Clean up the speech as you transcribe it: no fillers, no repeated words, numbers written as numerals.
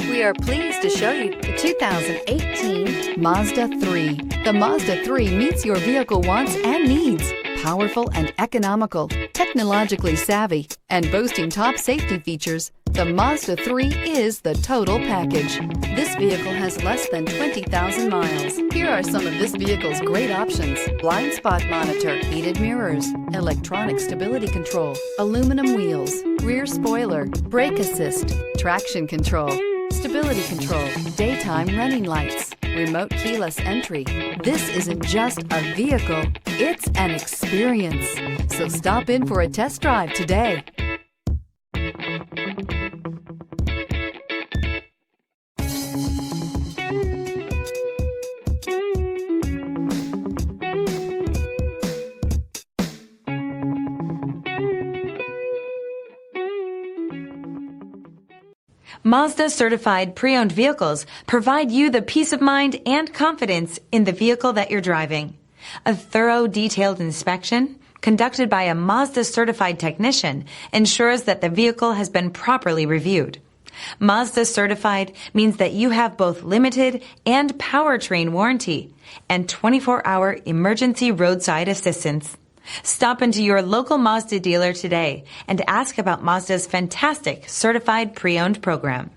We are pleased to show you the 2018 Mazda 3. The Mazda 3 meets your vehicle wants and needs. Powerful and economical, technologically savvy, and boasting top safety features, the Mazda 3 is the total package. This vehicle has less than 20,000 miles. Here are some of this vehicle's great options: blind spot monitor, heated mirrors, electronic stability control, aluminum wheels, rear spoiler, brake assist, traction control, stability control, daytime running lights, remote keyless entry. This isn't just a vehicle, it's an experience. So stop in for a test drive today. Mazda Certified Pre-Owned vehicles provide you the peace of mind and confidence in the vehicle that you're driving. A thorough, detailed inspection conducted by a Mazda Certified technician ensures that the vehicle has been properly reviewed. Mazda Certified means that you have both limited and Powertrain Warranty and 24-hour emergency roadside assistance. Stop into your local Mazda dealer today and ask about Mazda's fantastic Certified Pre-Owned program.